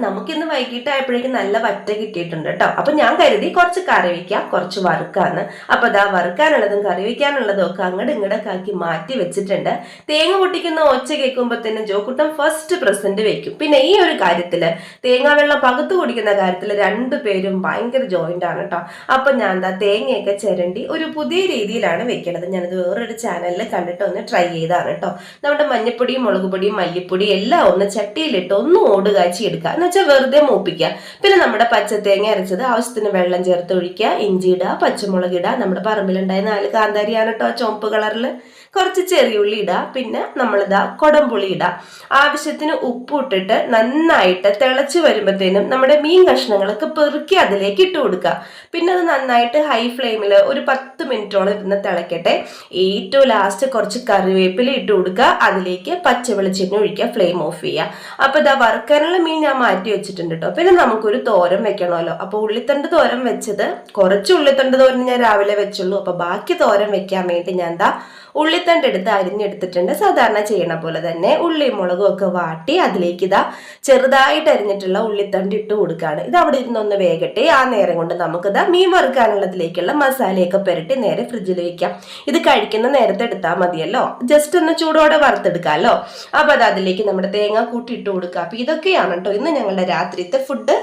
നമുക്കിന്ന് വൈകിട്ടായപ്പോഴേക്കും നല്ല വറ്റ കിട്ടിയിട്ടുണ്ട് കേട്ടോ. അപ്പൊ ഞാൻ കരുതി കുറച്ച് കറി വയ്ക്കാം, കുറച്ച് വറുക്കാന്ന്. അപ്പൊ വറുക്കാനുള്ളതും കറി വയ്ക്കാനുള്ളതും ഒക്കെ അങ്ങോട്ട് ഇങ്ങോട്ടൊക്കെ ആക്കി മാറ്റി വെച്ചിട്ടുണ്ട്. തേങ്ങ പൊട്ടിക്കുന്ന ഒച്ച കേൾക്കുമ്പോ തന്നെ ജോക്കുട്ടൻ ഫസ്റ്റ് പ്രസന്റ് വെക്കും. പിന്നെ ഈ ഒരു കാര്യത്തില് തേങ്ങാ വെള്ളം പകുത്തു കുടിക്കുന്ന കാര്യത്തില് രണ്ടുപേരും ഭയങ്കര ജോയിന്റ് ആണ് കേട്ടോ. അപ്പൊ ഞാൻ തേങ്ങയൊക്കെ ചിരണ്ടി ഒരു പുതിയ രീതിയിലാണ് വെക്കണത്. ഞാനത് വേറൊരു ചാനലിൽ കണ്ടിട്ട് ഒന്ന് ട്രൈ ചെയ്താണ് കേട്ടോ. നമ്മുടെ മഞ്ഞപ്പൊടിയും മുളക് പൊടിയും മല്ലിപ്പൊടിയും എല്ലാം ഒന്ന് ചട്ടിയിലിട്ട് ഒന്ന് ഓടുകാച്ചി എടുക്കുക, എന്ന് വെച്ചാൽ വെറുതെ മൂപ്പിക്കുക. പിന്നെ നമ്മുടെ പച്ചത്തേങ്ങ അരച്ചത് ആവശ്യത്തിന് വെള്ളം ചേർത്ത് ഒഴിക്കുക, ഇഞ്ചി ഇടുക, പച്ചമുളക് ഇടുക. നമ്മുടെ പറമ്പിലുണ്ടായ 4 കാന്താരിയാണ് കേട്ടോ, ചുവപ്പ് കളറിൽ. കുറച്ച് ചെറിയുള്ളി ഇടുക, പിന്നെ കൊടംപുളി ഇടുക. ആവശ്യത്തിന് ഉപ്പ് ഇട്ടിട്ട് നന്നായിട്ട് തിളച്ച് വരുമ്പോഴത്തേനും നമ്മുടെ മീൻ കഷ്ണങ്ങളൊക്കെ പെറുക്കി അതിലേക്ക് ഇട്ട് കൊടുക്കുക. പിന്നെ അത് നന്നായിട്ട് ഹൈ ഫ്ലെയിമിൽ ഒരു 10 മിനിറ്റോളം ഇരുന്ന് തിളക്കട്ടെ. ഏറ്റവും ലാസ്റ്റ് കുറച്ച് കറിവേപ്പില ഇട്ട് കൊടുക്കുക, അതിലേക്ക് പച്ച വെളിച്ചെണ്ണ ഒഴിക്കുക, ഫ്ലെയിം ഓഫ് ചെയ്യുക. അപ്പൊ വറുക്കാനുള്ള മീൻ ഞാൻ മാറ്റി വെച്ചിട്ടുണ്ട് കേട്ടോ. പിന്നെ നമുക്കൊരു തോരൻ വെക്കണമല്ലോ. അപ്പൊ ഉള്ളിത്തണ്ട് തോരൻ വെച്ചത്, കുറച്ച് ഉള്ളിത്തണ്ട് തോരൻ ഞാൻ രാവിലെ വെച്ചുള്ളൂ. അപ്പൊ ബാക്കി തോരൻ വെക്കാൻ വേണ്ടി ഞാൻ ഉള്ളിത്തണ്ട് എടുത്ത് അരിഞ്ഞെടുത്തിട്ടുണ്ട്. സാധാരണ ചെയ്യണ പോലെ തന്നെ ഉള്ളിയും മുളകും ഒക്കെ വാട്ടി അതിലേക്ക് ചെറുതായിട്ട് അരിഞ്ഞിട്ടുള്ള ഉള്ളിത്തണ്ട് ഇട്ട് കൊടുക്കുകയാണ്. ഇത് അവിടെ ഇരുന്നൊന്ന് വേകട്ടെ. ആ നേരം കൊണ്ട് നമുക്ക് മീൻ വറുക്കാനുള്ളതിലേക്കുള്ള മസാലയൊക്കെ പുരട്ടി നേരെ ഫ്രിഡ്ജിൽ വെക്കാം. ഇത് കഴിക്കുന്ന നേരത്തെ എടുത്താൽ മതിയല്ലോ, ജസ്റ്റ് ഒന്ന് ചൂടോടെ വറുത്തെടുക്കാമല്ലോ. അപ്പൊ അതിലേക്ക് നമ്മുടെ തേങ്ങ കൂട്ടി ഇട്ട് കൊടുക്കുക. അപ്പൊ ഇതൊക്കെയാണ് കേട്ടോ ഇന്ന് ഞങ്ങളുടെ രാത്രിത്തെ ഫുഡ്.